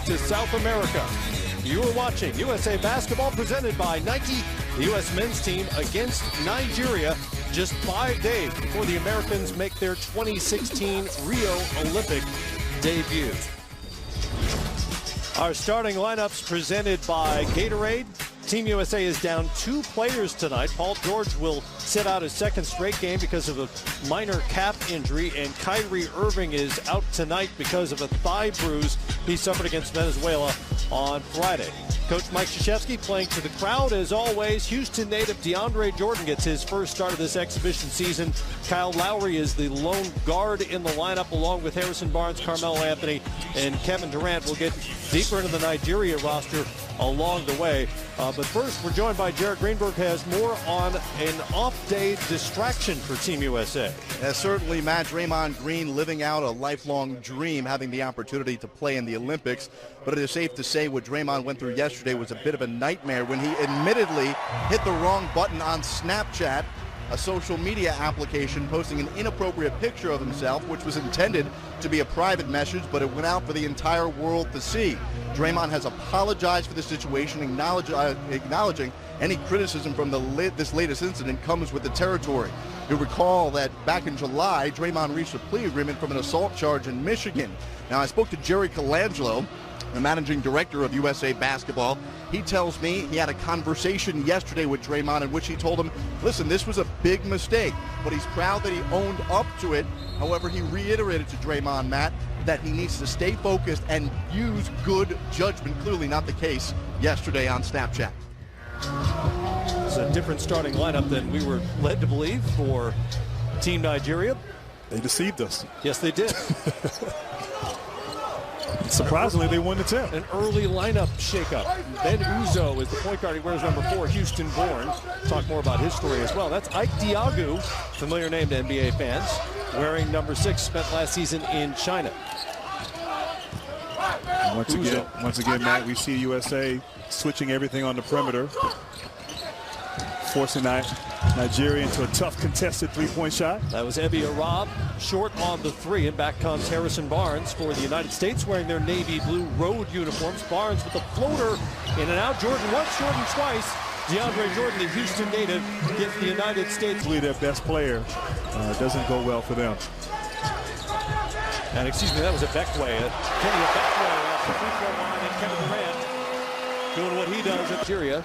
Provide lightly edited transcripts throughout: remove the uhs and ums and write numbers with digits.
to South America. You are watching USA Basketball presented by Nike. The U.S. men's team against Nigeria just 5 days before the Americans make their 2016 Rio Olympic debut. Our starting lineups presented by Gatorade. Team USA is down 2 players tonight. Paul George will sit out his second straight game because of a minor calf injury, and Kyrie Irving is out tonight because of a thigh bruise he suffered against Venezuela on Friday. Coach Mike Krzyzewski playing to the crowd as always. Houston native DeAndre Jordan gets his first start of this exhibition season. Kyle Lowry is the lone guard in the lineup along with Harrison Barnes, Carmelo Anthony, and Kevin Durant. Will get deeper into the Nigeria roster along the way. But first, we're joined by Jared Greenberg, who has more on an off-day distraction for Team USA. Certainly, Matt, Draymond Green living out a lifelong dream, having the opportunity to play in the Olympics. But it is safe to say what Draymond went through yesterday was a bit of a nightmare when he admittedly hit the wrong button on Snapchat, a social media application, posting an inappropriate picture of himself, which was intended to be a private message, but it went out for the entire world to see. Draymond has apologized for the situation, acknowledging any criticism from this latest incident comes with the territory. You'll recall that back in July, Draymond reached a plea agreement from an assault charge in Michigan. Now, I spoke to Jerry Colangelo, the managing director of USA Basketball. He tells me he had a conversation yesterday with Draymond in which he told him, listen, this was a big mistake, but he's proud that he owned up to it. However, he reiterated to Draymond, Matt, that he needs to stay focused and use good judgment. Clearly not the case yesterday on Snapchat. It's a different starting lineup than we were led to believe for Team Nigeria. They deceived us. Yes, they did. Surprisingly, they won the tip. An early lineup shakeup. Ben Uzo is the point guard. He wears number 4, Houston born. Talk more about his story as well. That's Ike Diagu, familiar name to NBA fans, wearing number 6, spent last season in China. Once again, Matt, we see USA switching everything on the perimeter, forcing Nigeria into a tough contested three-point shot. That was Ebi Arab, short on the 3, and back comes Harrison Barnes for the United States, wearing their navy blue road uniforms. Barnes with the floater, in and out. Jordan once, Jordan twice. DeAndre Jordan, the Houston native, gets the United States. Their best player doesn't go well for them. And excuse me, that was a Beckway. Kenny Beckway off the free throw line, and Kevin Durant doing what he does in Nigeria.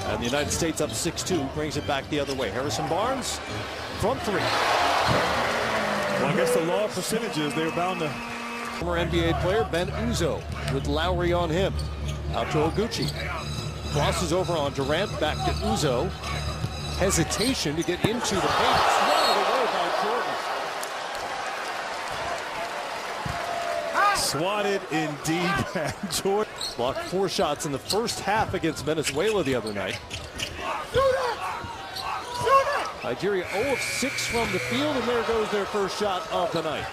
And the United States up 6-2, brings it back the other way. Harrison Barnes from 3. Well, I guess the law of percentages, they're bound to. Former NBA player Ben Uzo with Lowry on him. Out to Oguchi. Crosses over on Durant, back to Uzo. Hesitation to get into the paint. Swatted away by Jordan. Swatted indeed by Jordan. Blocked 4 shots in the first half against Venezuela the other night. Nigeria 0 of 6 from the field, and there goes their first shot of the night.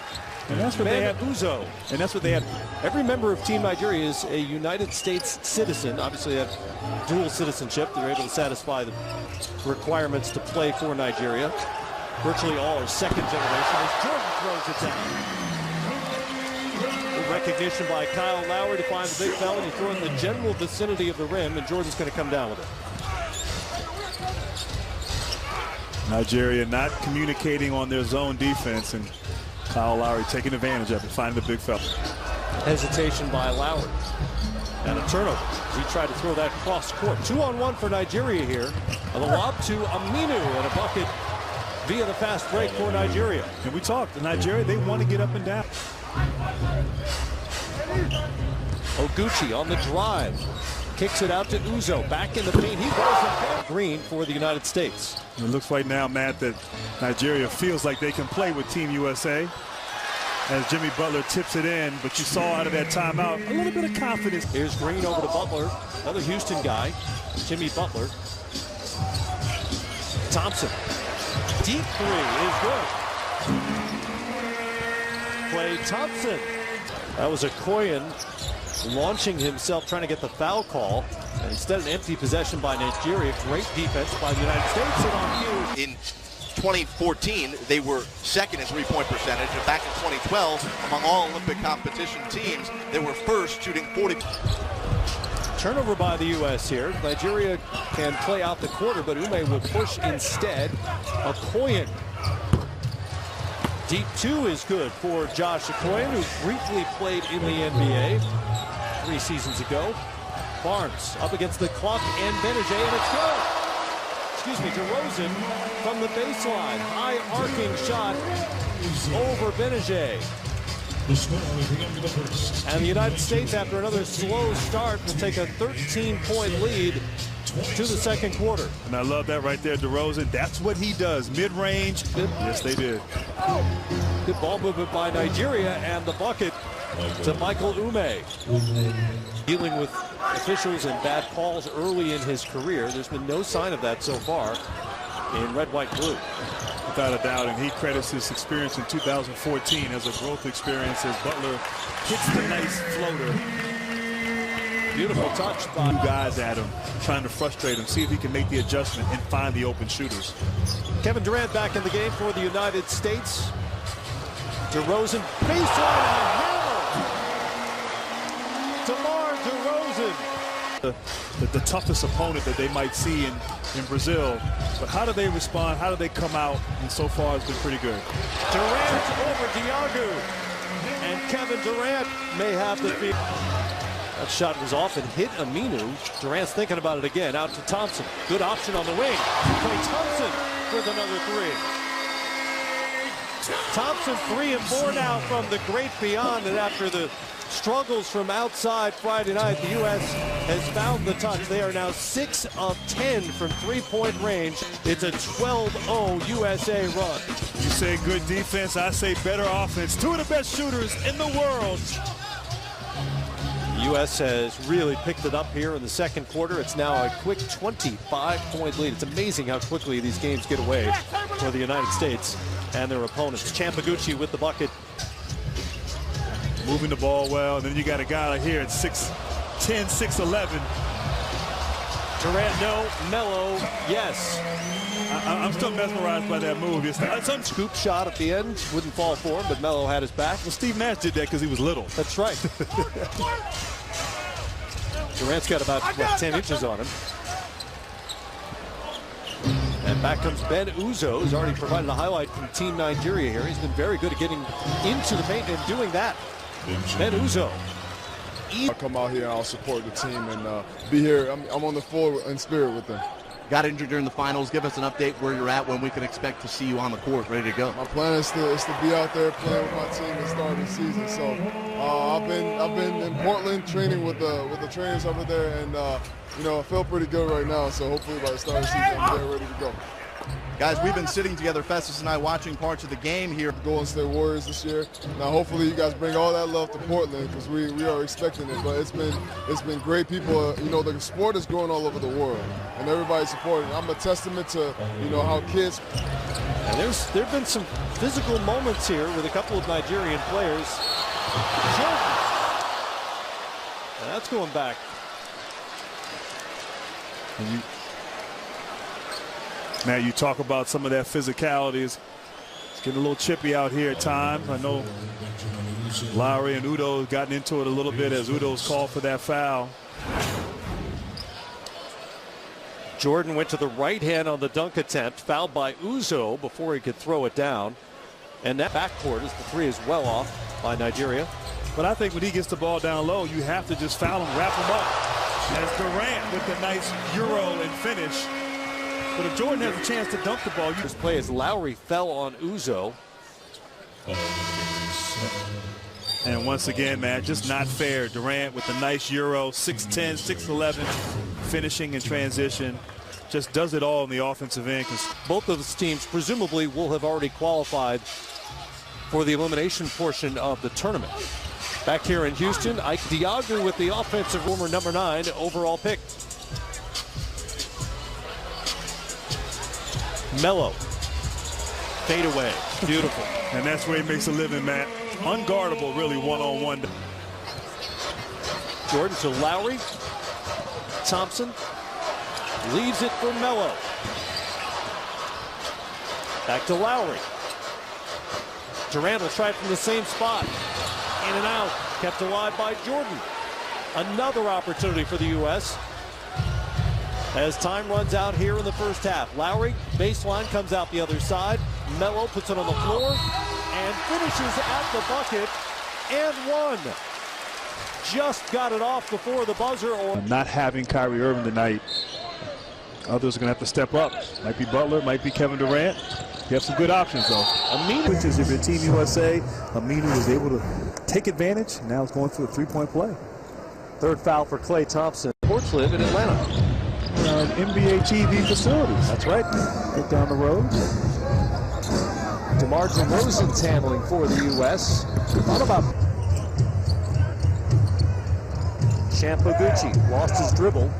And that's what they have. Uzo. And that's what they have. Every member of Team Nigeria is a United States citizen. Obviously, they have dual citizenship. They're able to satisfy the requirements to play for Nigeria. Virtually all are second generation as Jordan throws it down. Good recognition by Kyle Lowry to find the big fella, and you throw in the general vicinity of the rim, and Jordan's going to come down with it. Nigeria not communicating on their zone defense, and Kyle Lowry taking advantage of it, finding the big fella. Hesitation by Lowry. And a turnover. He tried to throw that cross court. 2-on-1 for Nigeria here. And the lob to Aminu, and a bucket via the fast break for Nigeria. And we talked, Nigeria, they want to get up and down. Oguchi on the drive. Kicks it out to Uzo. Back in the paint. He goes in green for the United States. It looks right now, Matt, that Nigeria feels like they can play with Team USA as Jimmy Butler tips it in, but you saw out of that timeout a little bit of confidence. Here's Green over to Butler, another Houston guy, Jimmy Butler. Thompson, deep 3 is good. Klay Thompson. That was Okoye launching himself, trying to get the foul call. And instead, an empty possession by Nigeria. Great defense by the United States. And on you. 2014, they were second in three-point percentage, and back in 2012, among all Olympic competition teams, they were first, shooting 40. Turnover by the U.S. here. Nigeria can play out the quarter, but Ume will push instead. Okoye. Deep two is good for Josh Okoye, who briefly played in the NBA 3 seasons ago. Barnes up against the clock and Benajay, and it's good. Excuse me, DeRozan from the baseline. High arcing shot over Benajay. And the United States, after another slow start, will take a 13-point lead to the second quarter. And I love that right there, DeRozan. That's what he does, mid-range. Yes, they did. Good ball movement by Nigeria, and the bucket to Michael Ume. Dealing with officials and bad calls early in his career. There's been no sign of that so far in red, white, blue. Without a doubt, and he credits his experience in 2014 as a growth experience as Butler hits the nice floater. Beautiful touch by two guys at him, trying to frustrate him, see if he can make the adjustment and find the open shooters. Kevin Durant back in the game for the United States. DeRozan, baseline and a hammer. DeMar DeRozan. The toughest opponent that they might see in Brazil. But how do they respond? How do they come out? And so far, it's been pretty good. Durant over Diagu. And Kevin Durant may have the field. That shot was off and hit Aminu. Durant's thinking about it again. Out to Thompson. Good option on the wing. Klay Thompson with another three. Thompson 3 and 4 now from the great beyond. And after the struggles from outside Friday night, the U.S. has found the touch. They are now 6 of 10 from three-point range. It's a 12-0 USA run. You say good defense, I say better offense. Two of the best shooters in the world. The U.S. has really picked it up here in the second quarter. It's now a quick 25-point lead. It's amazing how quickly these games get away for the United States and their opponents. Champaguchi with the bucket. Moving the ball well, and then you got a guy here at 6'10", 6'11". Durant, no. Melo, yes. I'm still mesmerized by that move. It's some scoop shot at the end. Wouldn't fall for him, but Melo had his back. Well, Steve Nash did that because he was little. That's right. Durant's got about, what, 10 inches on him. And back comes Ben Uzo, who's already provided a highlight from Team Nigeria here. He's been very good at getting into the paint and doing that. Ben Uzo. I'll come out here and I'll support the team and be here. I'm on the floor in spirit with them. Got injured during the finals. Give us an update where you're at, when we can expect to see you on the court, ready to go. My plan is to be out there playing with my team and start the season. So I've been in Portland training with the trainers over there, and you know, I feel pretty good right now. So hopefully by the start of the season, I'm there ready to go. Guys, we've been sitting together, Festus and I, watching parts of the game here. Golden State Warriors this year. Now, hopefully, you guys bring all that love to Portland because we are expecting it. But it's been great. People, you know, the sport is growing all over the world, and everybody's supporting. I'm a testament to, you know, how kids. And there've been some physical moments here with a couple of Nigerian players. Jordan. And that's going back. Now you talk about some of that physicality. It's getting a little chippy out here at times. I know Lowry and Udo have gotten into it a little bit as Udo's called for that foul. Jordan went to the right hand on the dunk attempt, fouled by Uzo before he could throw it down. And that backcourt is the three is well off by Nigeria. But I think when he gets the ball down low, you have to just foul him, wrap him up. As Durant with the nice Euro and finish. But if Jordan has a chance to dunk the ball, this play as Lowry fell on Uzo. And once again, man, just not fair. Durant with the nice Euro, 6'10", 6'11", finishing in transition. Just does it all in the offensive end. Both of those teams presumably will have already qualified for the elimination portion of the tournament. Back here in Houston, Ike Diagu with the offensive former number 9 overall pick. Melo. Fade away. Beautiful. And that's where he makes a living, Matt. Unguardable, really, one-on-one. Jordan to Lowry. Thompson leaves it for Melo. Back to Lowry. Durant will try it from the same spot. In and out. Kept alive by Jordan. Another opportunity for the U.S. as time runs out here in the first half. Lowry, baseline, comes out the other side. Melo puts it on the floor and finishes at the bucket and one. Just got it off before the buzzer. Not having Kyrie Irving tonight, others are going to have to step up. Might be Butler, might be Kevin Durant. You have some good options, though. Aminu, which is if you're Team USA, Aminu was able to take advantage. Now it's going through a three-point play. third foul for Klay Thompson. Sports live in Atlanta. NBA TV facilities. That's right. Right down the road. DeMar DeRozan's handling for the U.S. Thought about Shampaguchi lost his dribble.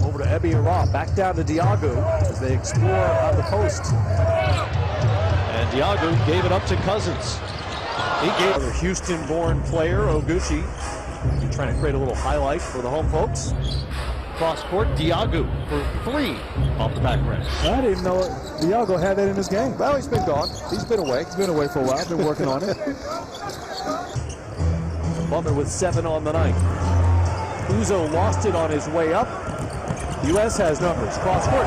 Over to Ebby and Roth. Back down to Diago as they explore on the post. And Diago gave it up to Cousins. He gave another Houston-born player, Oguchi, trying to create a little highlight for the home folks. Cross court, Diago for three off the back rim. I didn't know Diago had that in his game. Well, he's been gone. He's been away. He's been away for a while. Been working on it. Butler with 7 on the night. Uzo lost it on his way up. U.S. has numbers. Cross court.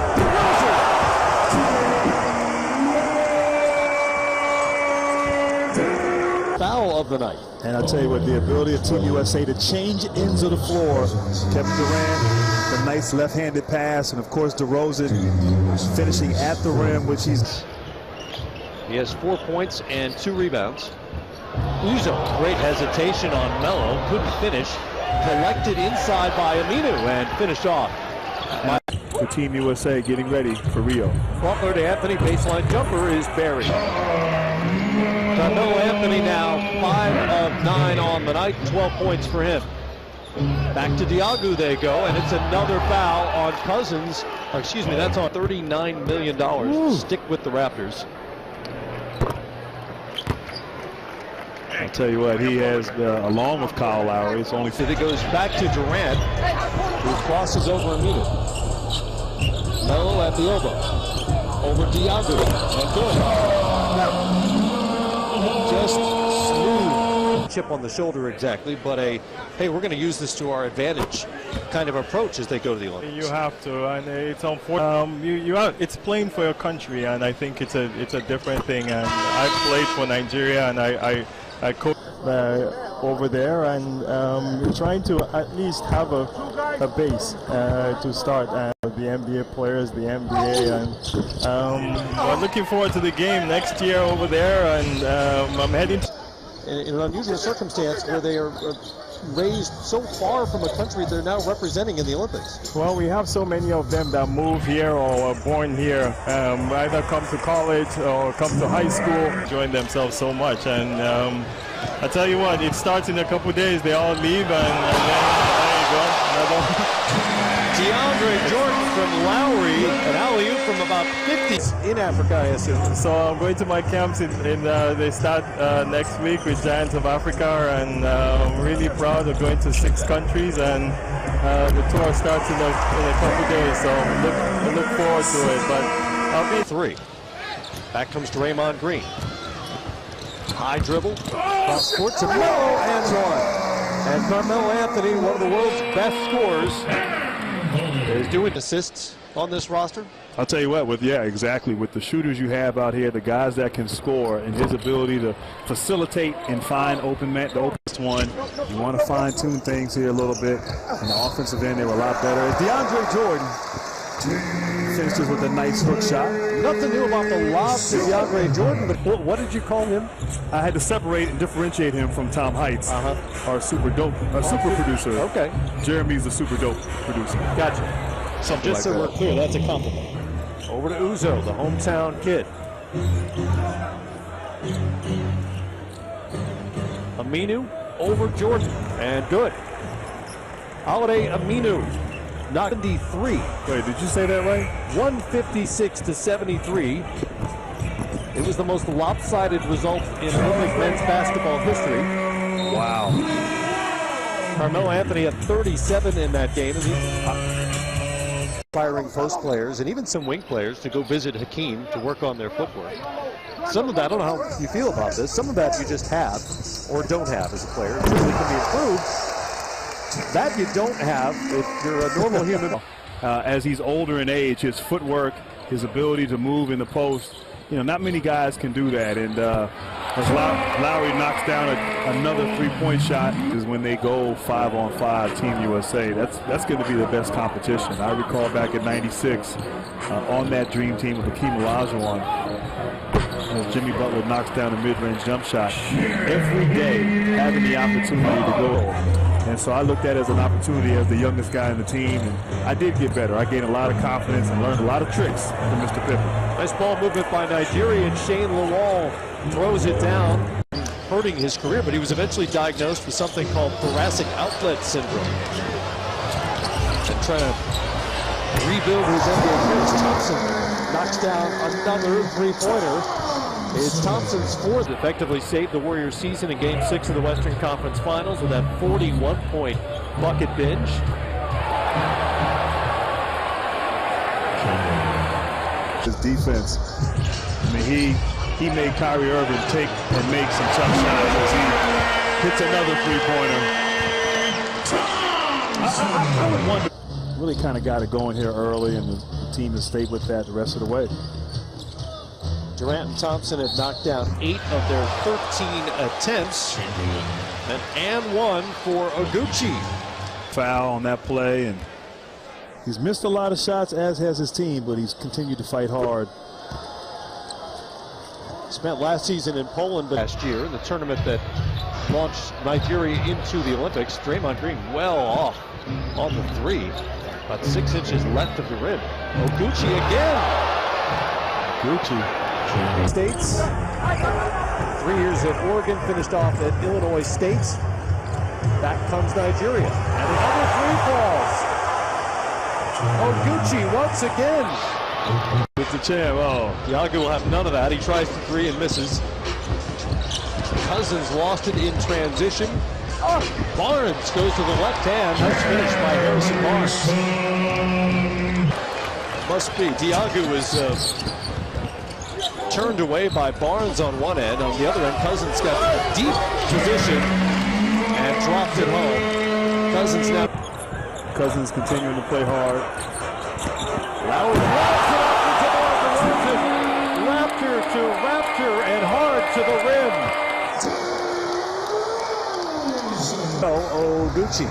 Foul of the night. And I'll tell you what, the ability of Team USA to change ends of the floor. Kevin Durant, the nice left-handed pass, and of course DeRozan finishing at the rim, which he's... He has 4 points and 2 rebounds. Uzo, great hesitation on Melo, couldn't finish. Collected inside by Aminu and finished off. The Team USA getting ready for Rio. Butler to Anthony, baseline jumper is buried. Carmelo Anthony now 5 of 9 on the night, 12 points for him. Back to Diago they go, and it's another foul on Cousins. Or excuse me, that's on $39 million. Ooh. Stick with the Raptors. I'll tell you what, he has, along with Kyle Lowry, it's only... It goes back to Durant, who crosses over Aminu. Melo at the elbow. Over Diago. And good. Just smooth. Chip on the shoulder exactly, but a, hey, we're going to use this to our advantage kind of approach as they go to the Olympics. You have to, and it's unfortunate. It's playing for your country, and I think it's a different thing. And I played for Nigeria, and I coach over there, and you're trying to at least have a base to start. The NBA players, the NBA, and we're looking forward to the game next year over there, and I'm heading in an unusual circumstance where they are raised so far from a country they're now representing in the Olympics. Well, we have so many of them that move here or are born here, either come to college or come to high school, enjoying themselves so much. And I tell you what, it starts in a couple days. They all leave, and then there you go. DeAndre Jordan from Lowry, an alley-oop from about 50 in Africa, I assume. So I'm going to my camps they start next week with Giants of Africa, and I'm really proud of going to 6 countries, and the tour starts in a couple days, so I look forward to it. But I'll be 3. Back comes Draymond Green. High dribble, cross court to Melo and one. And Carmelo Anthony, one of the world's best scorers, is doing assists on this roster. I'll tell you what, with the shooters you have out here, the guys that can score, and his ability to facilitate and find open man, the openest one. You want to fine-tune things here a little bit. On the offensive end, they were a lot better. DeAndre Jordan finishes with a nice hook shot. Nothing new about the lob to DeAndre Jordan, but what did you call him? I had to separate and differentiate him from Tom Heights, our super producer. Okay. Jeremy's a super dope producer. Gotcha. Something just like so that. we're clear, that's a compliment. Over to Uzo, the hometown kid. Aminu over Jordan, and good. Holiday Aminu, 93. Wait, did you say that right? 156 to 73. It was the most lopsided result in Olympic men's basketball history. Wow. Carmelo Anthony had 37 in that game. aspiring post players and even some wing players to go visit Hakeem to work on their footwork. Some of that, I don't know how you feel about this, some of that you just have or don't have as a player. It certainly can be improved. That you don't have if you're a normal human. As he's older in age, his footwork, his ability to move in the post, not many guys can do that. And as Lowry knocks down another three-point shot is when they go 5-on-5 Team USA. That's going to be the best competition. I recall back in '96 on that dream team with Hakeem Olajuwon, Jimmy Butler knocks down a mid-range jump shot. Every day having the opportunity to go. And so I looked at it as an opportunity as the youngest guy in the team, and I did get better. I gained a lot of confidence and learned a lot of tricks from Mr. Pippen. Nice ball movement by Nigeria, and Shane Lawal throws it down, hurting his career, but he was eventually diagnosed with something called thoracic outlet syndrome. And trying to rebuild his NBA career. Thompson knocks down another three-pointer. It's Thompson's fourth. Effectively saved the Warriors' season in Game 6 of the Western Conference Finals with that 41-point bucket binge. His defense, I mean, he made Kyrie Irving take and make some tough shots as he hits another three-pointer. I would wonder. Really kind of got it going here early, and the team has stayed with that the rest of the way. Durant and Thompson have knocked down 8 of their 13 attempts. And one for Oguchi. Foul on that play, and he's missed a lot of shots, as has his team, but he's continued to fight hard. Spent last season in Poland, but last year in the tournament that launched Nigeria into the Olympics. Draymond Green well off on the three. About 6 inches left of the rim. Oguchi again. Oguchi. States. 3 years at Oregon, finished off at Illinois State. Back comes Nigeria. And another three falls. Oguchi once again. With the champ. Oh, Diagu will have none of that. He tries the three and misses. Cousins lost it in transition. Oh, Barnes goes to the left hand. Nice finish by Harrison Barnes. Must be. Diagu is turned away by Barnes on one end. On the other end, Cousins got a deep position and dropped it home. Cousins now. Cousins continuing to play hard. Lowry wraps it up to DeMar DeRozan. Raptor to Raptor and hard to the rim. Oh, Oguchi.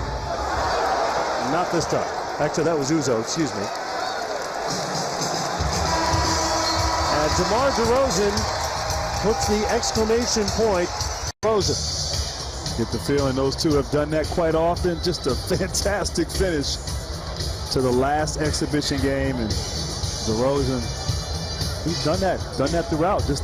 Not this time. Actually, that was Uzo, excuse me. And DeMar DeRozan puts the exclamation point. DeRozan. Get the feeling those two have done that quite often. Just a fantastic finish to the last exhibition game. And DeRozan, he's done that throughout. Just